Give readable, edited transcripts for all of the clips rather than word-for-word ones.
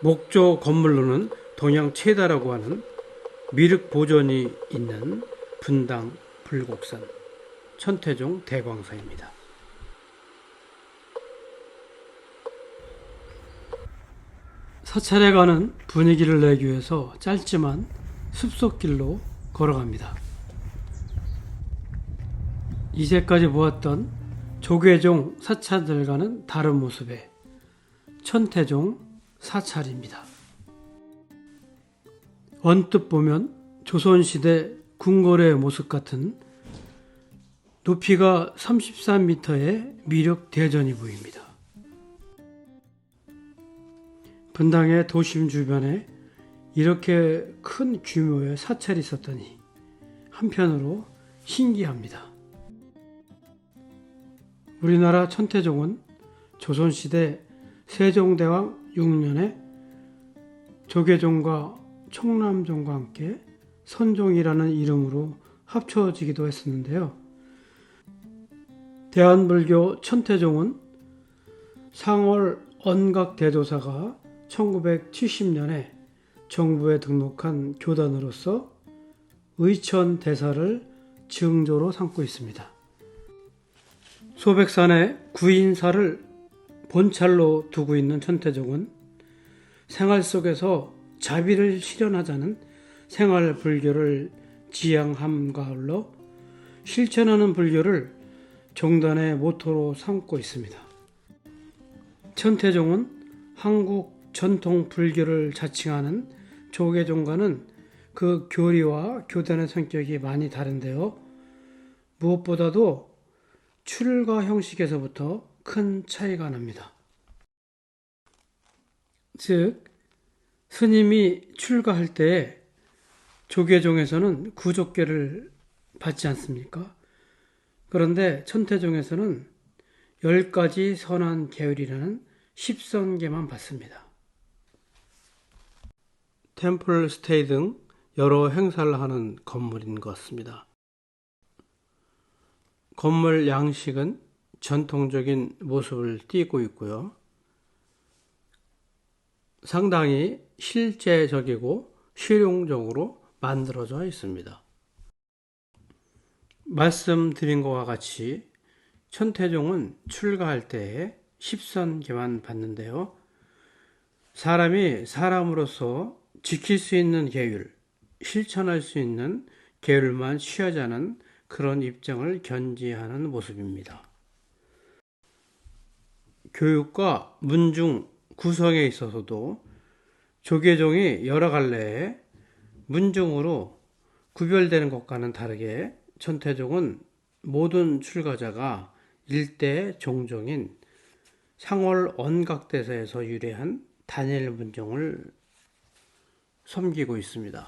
목조 건물로는 동양 최다라고 하는 미륵 보존이 있는 분당 불곡산 천태종 대광사입니다. 사찰에 가는 분위기를 내기 위해서 짧지만 숲속길로 걸어갑니다. 이제까지 보았던 조계종 사찰들과는 다른 모습의 천태종 사찰입니다. 언뜻 보면 조선시대 궁궐의 모습 같은 높이가 33m의 미륵 대전이 보입니다. 분당의 도심 주변에 이렇게 큰 규모의 사찰이 있었다니 한편으로 신기합니다. 우리나라 천태종은 조선시대 세종대왕 6년에 조계종과 청남종과 함께 선종이라는 이름으로 합쳐지기도 했었는데요. 대한불교 천태종은 상월 언각대조사가 1970년에 정부에 등록한 교단으로서 의천대사를 증조로 삼고 있습니다. 소백산에 구인사를 본찰로 두고 있는 천태종은 생활 속에서 자비를 실현하자는 생활 불교를 지향함과 아울러 실천하는 불교를 종단의 모토로 삼고 있습니다. 천태종은 한국 전통 불교를 자칭하는 조계종과는 그 교리와 교단의 성격이 많이 다른데요. 무엇보다도 출가 형식에서부터 큰 차이가 납니다. 즉, 스님이 출가할 때에 조계종에서는 구족계를 받지 않습니까? 그런데 천태종에서는 10가지 선한 계율이라는 10선계만 받습니다. 템플 스테이 등 여러 행사를 하는 건물인 것 같습니다. 건물 양식은 전통적인 모습을 띠고 있고요. 상당히 실제적이고 실용적으로 만들어져 있습니다. 말씀드린 것과 같이 천태종은 출가할 때에 10선계만 받는데요. 사람이 사람으로서 지킬 수 있는 계율, 실천할 수 있는 계율만 취하자는 그런 입장을 견지하는 모습입니다. 교육과 문중 구성에 있어서도 조계종이 여러 갈래의 문중으로 구별되는 것과는 다르게 천태종은 모든 출가자가 일대 종종인 상월 언각대사에서 유래한 단일 문종을 섬기고 있습니다.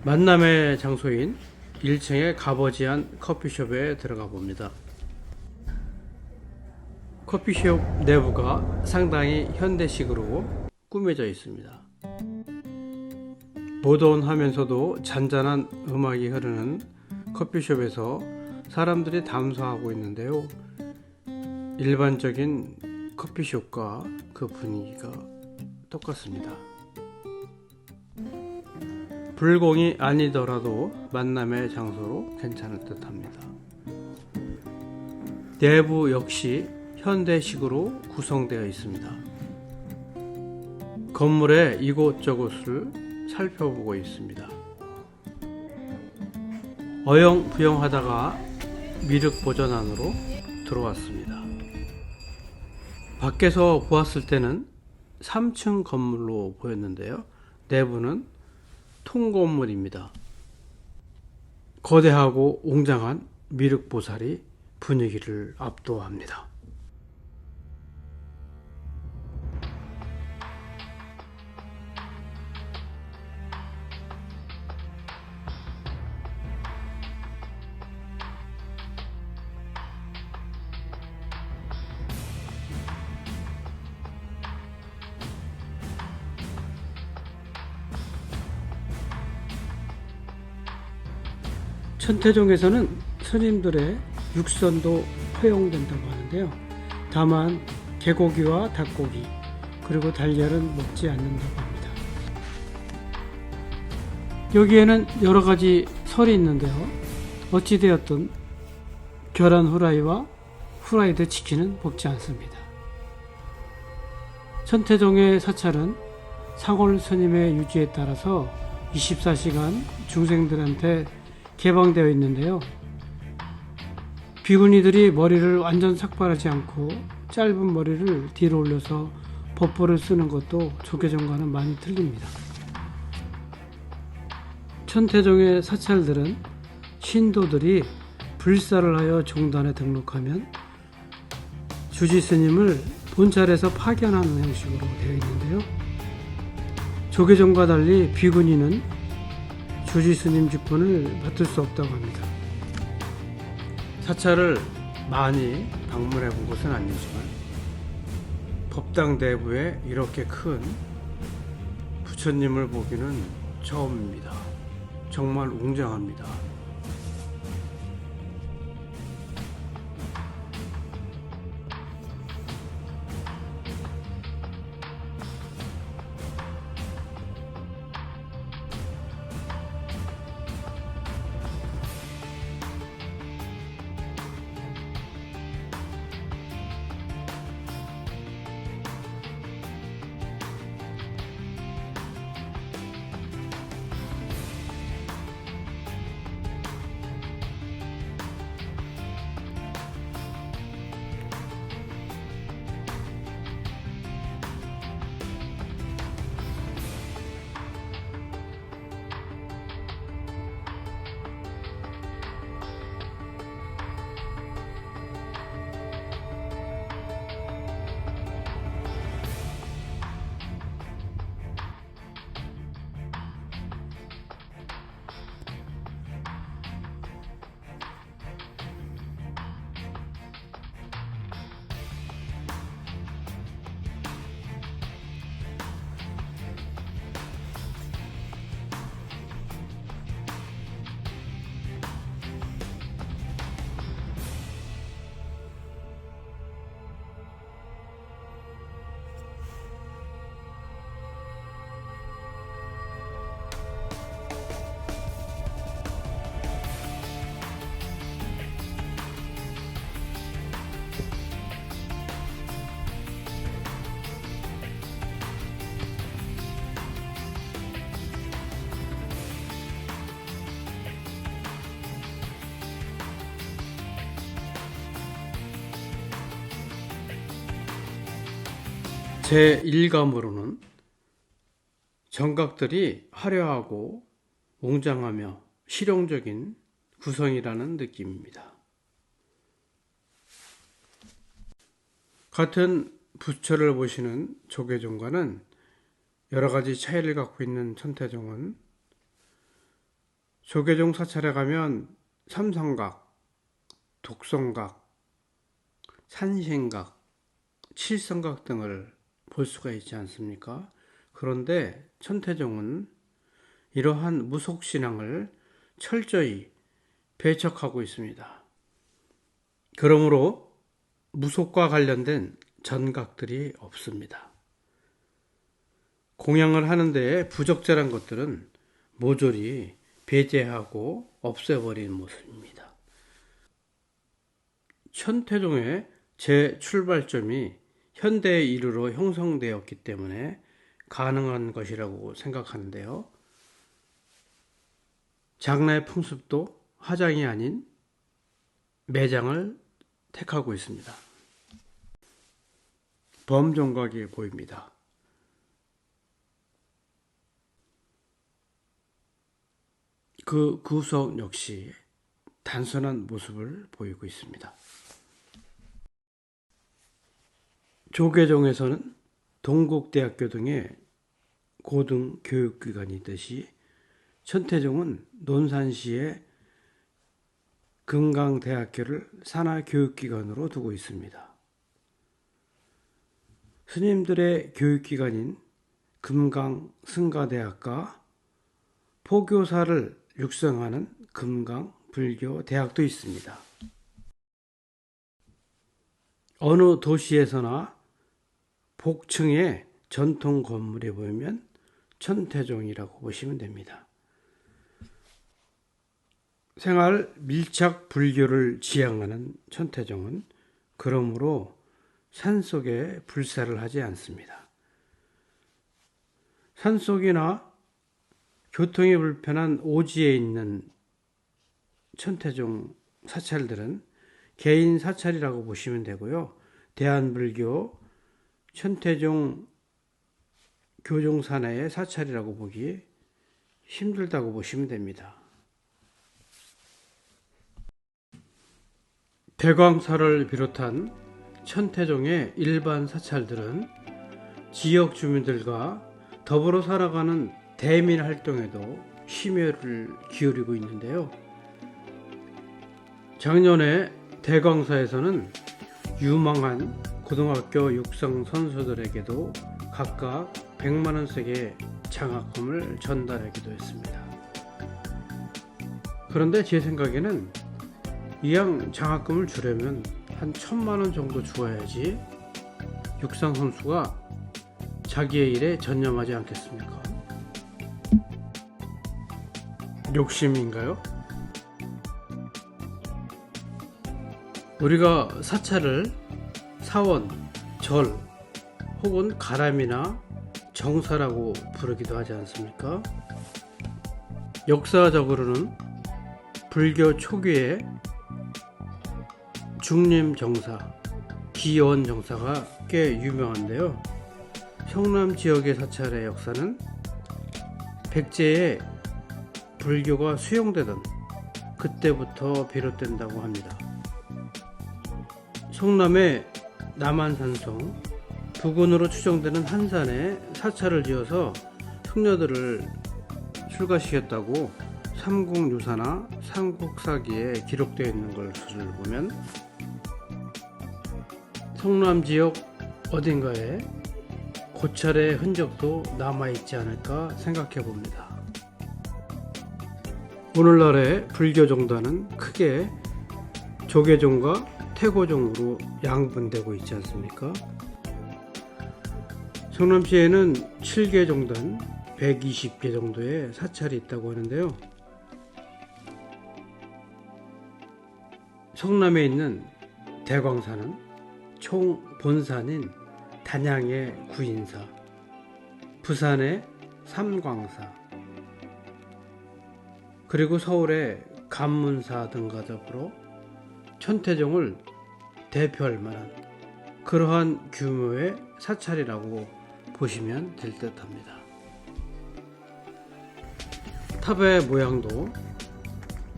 만남의 장소인 1층의 가버지한 커피숍에 들어가 봅니다. 커피숍 내부가 상당히 현대식으로 꾸며져 있습니다. 모던하면서도 잔잔한 음악이 흐르는 커피숍에서 사람들이 담소하고 있는데요. 일반적인 커피숍과 그 분위기가 똑같습니다. 불공이 아니더라도 만남의 장소로 괜찮을 듯 합니다. 내부 역시 현대식으로 구성되어 있습니다. 건물의 이곳저곳을 살펴보고 있습니다. 어영부영하다가 미륵보전 안으로 들어왔습니다. 밖에서 보았을 때는 3층 건물로 보였는데요. 내부는 통건물입니다. 거대하고 웅장한 미륵보살이 분위기를 압도합니다. 천태종에서는 스님들의 육선도 허용된다고 하는데요. 다만 개고기와 닭고기 그리고 달걀은 먹지 않는다고 합니다. 여기에는 여러 가지 설이 있는데요. 어찌되었든 계란 후라이와 후라이드 치킨은 먹지 않습니다. 천태종의 사찰은 상월 스님의 유지에 따라서 24시간 중생들한테 개방되어 있는데요. 비구니들이 머리를 완전 삭발하지 않고 짧은 머리를 뒤로 올려서 법보를 쓰는 것도 조계종과는 많이 틀립니다. 천태종의 사찰들은 신도들이 불사를 하여 종단에 등록하면 주지스님을 본찰에서 파견하는 형식으로 되어 있는데요. 조계종과 달리 비구니는 주지스님 직분을 맡을 수 없다고 합니다. 사찰을 많이 방문해 본 것은 아니지만 법당 내부에 이렇게 큰 부처님을 보기는 처음입니다. 정말 웅장합니다. 제1감으로는 정각들이 화려하고 웅장하며 실용적인 구성이라는 느낌입니다. 같은 부처를 보시는 조계종과는 여러 가지 차이를 갖고 있는 천태종은 조계종 사찰에 가면 삼성각, 독성각, 산신각, 칠성각 등을 볼 수가 있지 않습니까? 그런데 천태종은 이러한 무속신앙을 철저히 배척하고 있습니다. 그러므로 무속과 관련된 전각들이 없습니다. 공양을 하는 데에 부적절한 것들은 모조리 배제하고 없애버린 모습입니다. 천태종의 재출발점이 현대에 이르러 형성되었기 때문에 가능한 것이라고 생각하는데요. 장라의 풍습도 화장이 아닌 매장을 택하고 있습니다. 범종각이 보입니다. 그 구석 역시 단순한 모습을 보이고 있습니다. 조계종에서는 동국대학교 등의 고등교육기관이 있듯이 천태종은 논산시의 금강대학교를 산하교육기관으로 두고 있습니다. 스님들의 교육기관인 금강승가대학과 포교사를 육성하는 금강불교대학도 있습니다. 어느 도시에서나 복층에 전통 건물이 보이면 천태종이라고 보시면 됩니다. 생활 밀착 불교를 지향하는 천태종은 그러므로 산속에 불사를 하지 않습니다. 산속이나 교통이 불편한 오지에 있는 천태종 사찰들은 개인 사찰이라고 보시면 되고요. 대한불교 천태종 교종사내의 사찰이라고 보기 힘들다고 보시면 됩니다. 대광사를 비롯한 천태종의 일반 사찰들은 지역 주민들과 더불어 살아가는 대민 활동에도 심혈을 기울이고 있는데요. 작년에 대광사에서는 유망한 고등학교 육상 선수들에게도 각각 100만원씩의 장학금을 전달하기도 했습니다. 그런데 제 생각에는 이왕 장학금을 주려면 한 1000만원 정도 주어야지 육상 선수가 자기의 일에 전념하지 않겠습니까? 욕심인가요? 우리가 사찰을 사원, 절 혹은 가람이나 정사라고 부르기도 하지 않습니까? 역사적으로는 불교 초기에 중림정사, 기원정사가 꽤 유명한데요. 성남 지역의 사찰의 역사는 백제에 불교가 수용되던 그때부터 비롯된다고 합니다. 성남의 남한산성 부근으로 추정되는 한산에 사찰을 지어서 승려들을 출가시켰다고 삼국유사나 삼국사기에 기록되어 있는 것을 보면 성남 지역 어딘가에 고찰의 흔적도 남아있지 않을까 생각해 봅니다. 오늘날의 불교종단은 크게 조계종과 태고종으로 양분되고 있지 않습니까? 성남시에는 7개 종단 120개 정도의 사찰이 있다고 하는데요. 성남에 있는 대광사는 총 본산인 단양의 구인사, 부산의 삼광사, 그리고 서울의 감문사 등과 더불어 천태종을 대표할 만한 그러한 규모의 사찰이라고 보시면 될 듯합니다. 탑의 모양도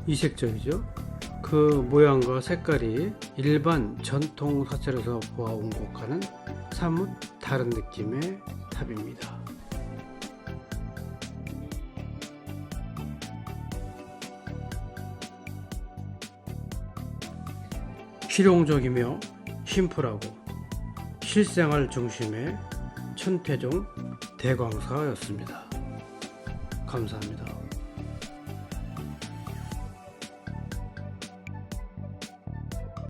이색적이죠. 그 모양과 색깔이 일반 전통 사찰에서 보아온 것과는 사뭇 다른 느낌의 탑입니다. 실용적이며 심플하고 실생활 중심의 천태종 대광사였습니다. 감사합니다.